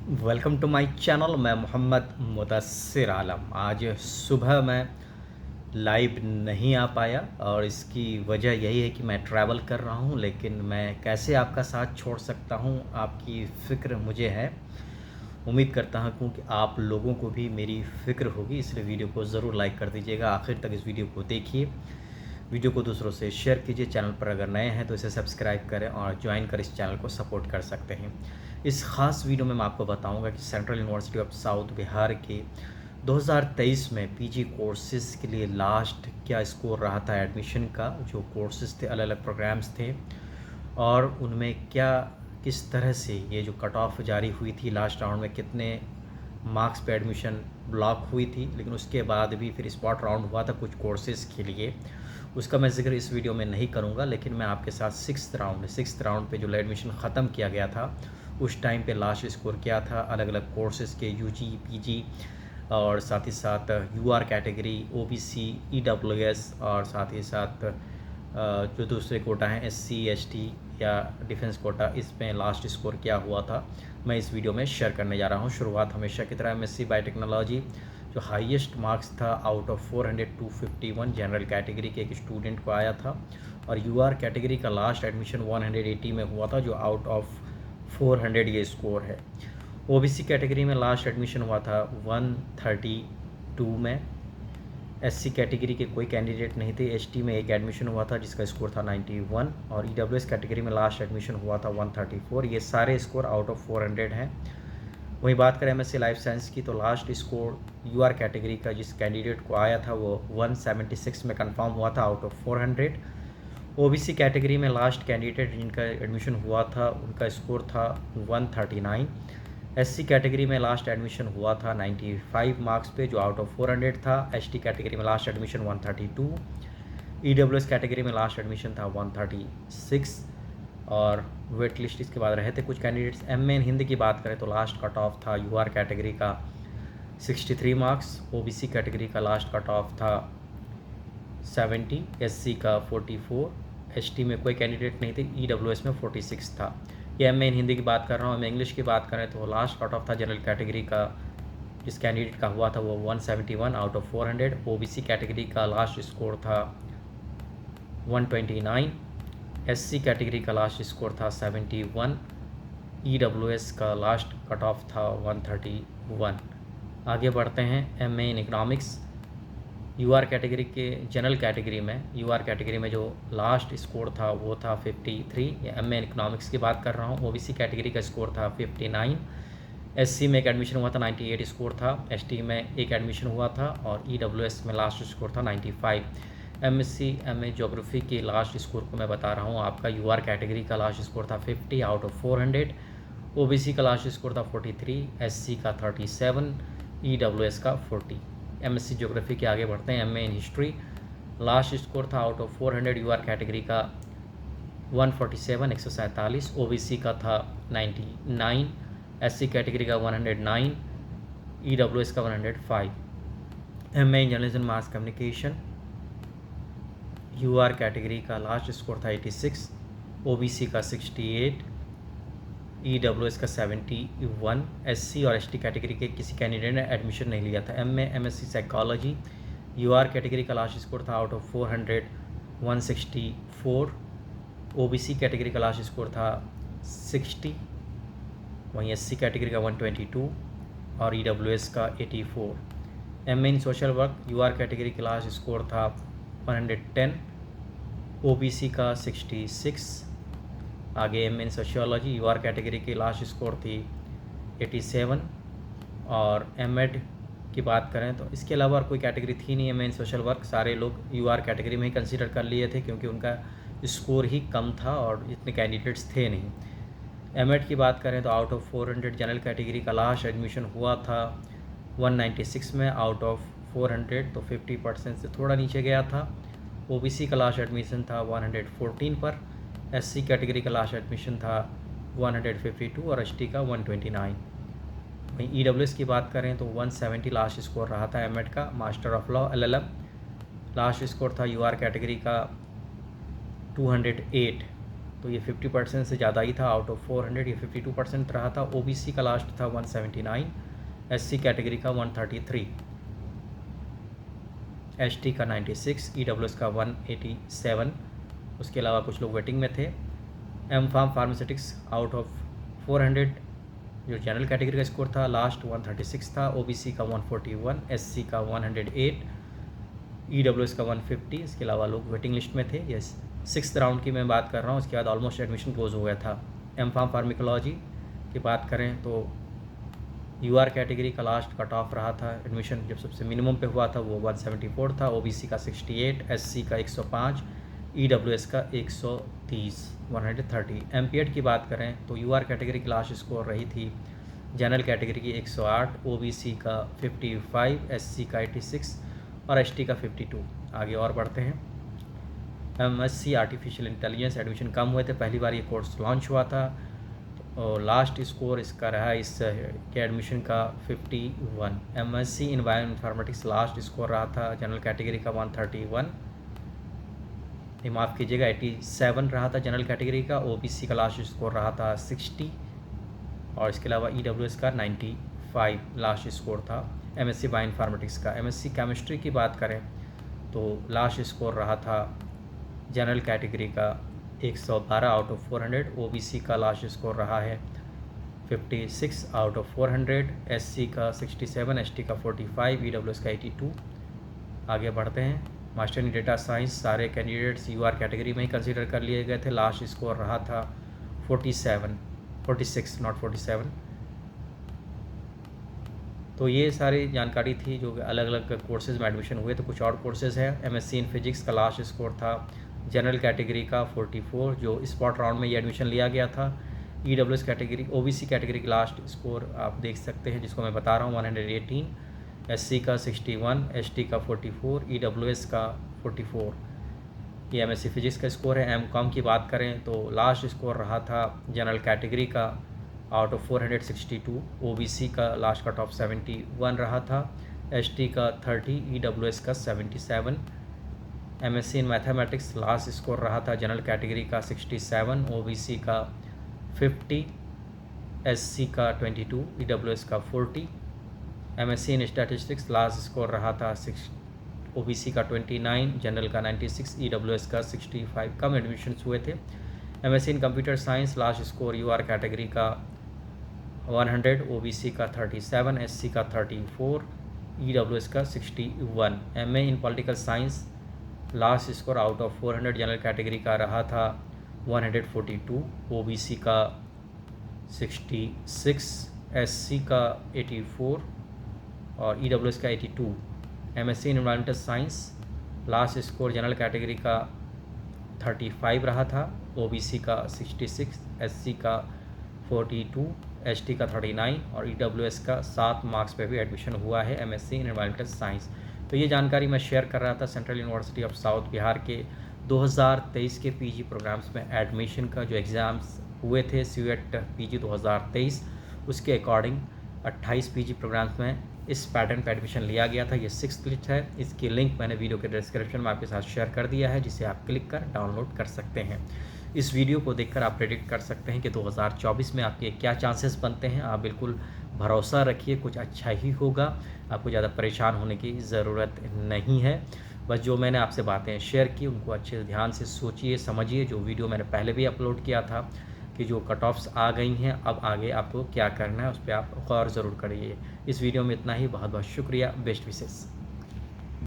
Welcome to my channel. मैं मोहम्मद मुदस्सिर आलम। आज सुबह मैं लाइव नहीं आ पाया और इसकी वजह यही है कि मैं ट्रैवल कर रहा हूं, लेकिन मैं कैसे आपका साथ छोड़ सकता हूं, आपकी फ़िक्र मुझे है। उम्मीद करता हूं कि आप लोगों को भी मेरी फ़िक्र होगी, इसलिए वीडियो को ज़रूर लाइक कर दीजिएगा। आखिर तक इस वीडियो को देखिए, वीडियो को दूसरों से शेयर कीजिए। चैनल पर अगर नए हैं तो इसे सब्सक्राइब करें और ज्वाइन कर इस चैनल को सपोर्ट कर सकते हैं। इस ख़ास वीडियो में मैं आपको बताऊंगा कि central university of south Bihar के 2023 में पीजी कोर्सेज़ के लिए लास्ट क्या स्कोर रहा था एडमिशन का। जो कोर्सेज़ थे, अलग अलग प्रोग्राम्स थे, और उनमें क्या किस तरह से ये जो कट ऑफ जारी हुई थी लास्ट राउंड में, कितने मार्क्स पे एडमिशन ब्लॉक हुई थी। लेकिन उसके बाद भी फिर स्पॉट राउंड हुआ था कुछ कोर्सेज़ के लिए, उसका मैं ज़िक्र इस वीडियो में नहीं करूँगा। लेकिन मैं आपके साथ सिक्स्थ राउंड पे जो एडमिशन ख़त्म किया गया था, उस टाइम पे लास्ट स्कोर क्या था, अलग अलग कोर्सेज़ के यूजी पीजी, और साथ ही साथ यूआर कैटेगरी, ओबीसी, ईडब्ल्यूएस, और साथ ही साथ जो दूसरे कोटा हैं एससी एसटी या डिफेंस कोटा, इसमें लास्ट स्कोर क्या हुआ था, मैं इस वीडियो में शेयर करने जा रहा हूं। शुरुआत हमेशा की तरह एमएससी बायोटेक्नोलॉजी, जो हाईएस्ट मार्क्स था आउट ऑफ 400 251 जनरल कैटेगरी के एक स्टूडेंट को आया था, और यूआर कैटेगरी का लास्ट एडमिशन 180 में हुआ था, जो आउट ऑफ 400 ये स्कोर है। ओबीसी कैटेगरी में लास्ट एडमिशन हुआ था 132 में। एससी कैटेगरी के कोई कैंडिडेट नहीं थे। एसटी में एक एडमिशन हुआ था जिसका स्कोर था 91, और ईडब्ल्यूएस कैटेगरी में लास्ट एडमिशन हुआ था 134। ये सारे स्कोर आउट ऑफ 400 हैं। वहीं बात करें एमएससी लाइफ साइंस की, तो लास्ट स्कोर यूआर कैटेगरी का जिस कैंडिडेट को आया था वो 176 में कंफर्म हुआ था आउट ऑफ 400। ओबीसी कैटेगरी में लास्ट कैंडिडेट जिनका एडमिशन हुआ था उनका स्कोर था 139। एससी कैटेगरी में लास्ट एडमिशन हुआ था 95 मार्क्स पे, जो आउट ऑफ 400 था। एसटी कैटेगरी में लास्ट एडमिशन 132। ईडब्ल्यूएस कैटेगरी में लास्ट एडमिशन था 136, और वेट लिस्ट इसके बाद रहे थे कुछ कैंडिडेट्स। एमए इन हिंदी की बात करें तो लास्ट कट ऑफ था यूआर कैटेगरी का 63 मार्क्स, ओबीसी कैटेगरी का लास्ट कट ऑफ था 70, एससी का 44, एसटी में कोई कैंडिडेट नहीं थे, ईडब्ल्यूएस में 46 था। ये मैं इन हिंदी की बात कर रहा हूँ। मैं इंग्लिश की बात करें तो लास्ट कट ऑफ था जनरल कैटेगरी का जिस कैंडिडेट का हुआ था वो 171 आउट ऑफ 400। ओबीसी कैटेगरी का लास्ट स्कोर था 129, एससी कैटेगरी का लास्ट स्कोर था 71, ईडब्ल्यूएस का लास्ट कट ऑफ था 131। आगे बढ़ते हैं। MA in economics, UR category के जनरल कैटेगरी में, यूआर कैटेगरी में जो लास्ट स्कोर था वो था 53। एमए इकोनॉमिक्स की बात कर रहा हूँ। ओबीसी कैटेगरी का स्कोर था 59। एससी में एक एडमिशन हुआ था 98 स्कोर था। एसटी में एक एडमिशन हुआ था, और ईडब्ल्यूएस में लास्ट स्कोर था 95। एमएससी एमए ज्योग्राफी की लास्ट स्कोर को मैं बता रहा हूँ आपका। यूआर कैटेगरी का लास्ट स्कोर था 50 आउट ऑफ 400। ओबीसी का लास्ट स्कोर था 43, एससी का 37, ईडब्ल्यूएस का 40। एमएससी ज्योग्राफी के आगे बढ़ते हैं। MA in history, last score था आउट ऑफ 400 यूआर कैटेगरी का 147 147, ओबीसी का था 99, एससी कैटेगरी का 109, ईडब्ल्यूएस का 105। MA in journalism mass communication, UR category का लास्ट स्कोर था 86, ओबीसी का 68, ईडब्ल्यूएस का 71। एससी और एसटी कैटेगरी के किसी कैंडिडेट ने एडमिशन नहीं लिया था। MA MSc psychology, UR category का लास्ट स्कोर था आउट ऑफ 400 164, ओबीसी कैटेगरी का लास्ट स्कोर था 60, वहीं एससी कैटेगरी का 122, और ईडब्ल्यूएस का 84। MA in social work, UR category का लास्ट स्कोर था 110, ओबीसी का 66। आगे MA in sociology, UR category की लास्ट स्कोर थी 87, और एमएड की बात करें तो इसके अलावा और कोई कैटेगरी थी नहीं। एमए इन सोशल वर्क सारे लोग यूआर कैटेगरी में ही कंसीडर कर लिए थे, क्योंकि उनका स्कोर ही कम था और इतने कैंडिडेट्स थे नहीं। एमएड की बात करें तो आउट ऑफ 400 जनरल कैटेगरी का लास्ट एडमिशन हुआ था 196 में आउट ऑफ 400, तो 50% से थोड़ा नीचे गया था। ओबीसी का लास्ट एडमिशन था 114 पर, एससी कैटेगरी का लास्ट एडमिशन था 152, और एसटी का 129। वहीं ईडब्ल्यूएस की बात करें तो 170 लास्ट स्कोर रहा था एमएड का। Master of law LLM, last score था यूआर कैटेगरी का 208, तो ये 50% से ज़्यादा ही था। आउट ऑफ 400 ये 52% रहा था। ओबीसी का लास्ट था 179, एससी कैटेगरी का 133, एसटी का 96, ईडब्ल्यूएस का 187। उसके अलावा कुछ लोग वेटिंग में थे। M pharm pharmaceutics out of 400 जो जनरल कैटेगरी का स्कोर था लास्ट 136 था। ओबीसी का 141, एससी का 108, ईडब्ल्यूएस का 150। इसके अलावा लोग वेटिंग लिस्ट में थे। यस, 6th राउंड की मैं बात कर रहा हूँ। उसके बाद ऑलमोस्ट एडमिशन क्लोज हो गया था। एम फार्म फार्मिकोलॉजी की बात करें तो यूआर कैटेगरी का लास्ट कट ऑफ रहा था। एडमिशन जब सबसे मिनिमम पे हुआ था वो 174 था। ओबीसी का 68, एससी का 105, ईडब्ल्यूएस का 130, 130। एमपीएड की बात करें तो यूआर कैटेगरी की लास्ट स्कोर रही थी जनरल कैटेगरी की 108, ओबीसी का 55, एससी का 86 और एसटी का 52। आगे और बढ़ते हैं। एमएससी आर्टिफिशियल इंटेलिजेंस एडमिशन कम हुए थे, पहली बार ये कोर्स लॉन्च हुआ था। और लास्ट स्कोर इसका रहा इस के एडमिशन का 51। MSc in bio informatics last score रहा था जनरल कैटेगरी का 131, माफ़ कीजिएगा 87 रहा था जनरल कैटेगरी का। ओबीसी का लास्ट स्कोर रहा था 60 और इसके अलावा ईडब्ल्यूएस का 95 लास्ट स्कोर था एमएससी बायो इन्फॉर्मेटिक्स का। एमएससी केमिस्ट्री की बात करें तो लास्ट स्कोर रहा था जनरल कैटेगरी का 112 आउट ऑफ 400, ओबीसी का लास्ट स्कोर रहा है 56 आउट ऑफ 400, एससी का 67, एसटी का 45, ईडब्ल्यूएस का 82। आगे बढ़ते हैं। मास्टर इन डेटा साइंस सारे कैंडिडेट्स यूआर कैटेगरी में ही कंसीडर कर लिए गए थे। लास्ट स्कोर रहा था 46 नॉट 47। तो ये सारी जानकारी थी जो अलग अलग कोर्सेज़ में एडमिशन हुए। तो कुछ और कोर्सेज़ हैं। एमएससी इन फिजिक्स का लास्ट स्कोर था जनरल कैटेगरी का 44 जो स्पॉट राउंड में ये एडमिशन लिया गया था। ईडब्ल्यूएस कैटेगरी ओबीसी कैटेगरी की लास्ट स्कोर आप देख सकते हैं जिसको मैं बता रहा हूँ 118, एससी का 61, एसटी का 44, ईडब्ल्यूएस का 44। ये एमएससी फिजिक्स का स्कोर है। एमकॉम की बात करें तो लास्ट स्कोर रहा था जनरल कैटेगरी का आउट ऑफ 462, ओबीसी का लास्ट कट ऑफ 71 रहा था, एसटी का 30, ईडब्ल्यूएस का 77। MSc in mathematics last score रहा था जनरल कैटेगरी का 67, ओबीसी का 50, एससी का 22, ईडब्ल्यूएस का 40। MSc in statistics last score रहा था ओबीसी का 29, जनरल का 96, ईडब्ल्यूएस का 65। कम एडमिशन्स हुए थे। MSc in computer science last score UR category का 100, ओबीसी का 37, एससी का 34, ईडब्ल्यूएस का 61। MA in political science last score out of 400 general category का रहा था 142, ओबीसी का 66, एससी का 84 और ईडब्ल्यूएस का 82। MSc in environmental science last score general category का 35 रहा था, ओबीसी का 66, एससी का 42, एसटी का 39 और ईडब्ल्यूएस का 7 मार्क्स पे भी एडमिशन हुआ है एमएससी इन एनवायरमेंटल साइंस। तो ये जानकारी मैं शेयर कर रहा था central university of south Bihar के 2023 के पीजी प्रोग्राम्स में एडमिशन का जो एग्ज़ाम्स हुए थे सीयूएट पीजी 2023 उसके अकॉर्डिंग 28 पीजी प्रोग्राम्स में इस पैटर्न पर एडमिशन लिया गया था। ये 6th लिस्ट है। इसकी लिंक मैंने वीडियो के डिस्क्रिप्शन में आपके साथ शेयर कर दिया है जिसे आप क्लिक कर डाउनलोड कर सकते हैं। इस वीडियो को देखकर आप प्रेडिक्ट कर सकते हैं कि 2024 में आपके क्या चांसेस बनते हैं। आप बिल्कुल भरोसा रखिए, कुछ अच्छा ही होगा। आपको ज़्यादा परेशान होने की ज़रूरत नहीं है। बस जो मैंने आपसे बातें शेयर की उनको अच्छे से ध्यान से सोचिए, समझिए। जो वीडियो मैंने पहले भी अपलोड किया था कि जो कट ऑफ्स आ गई हैं, अब आगे आपको क्या करना है उस पर आप गौर ज़रूर करिए। इस वीडियो में इतना ही। बहुत बहुत शुक्रिया। Best wishes.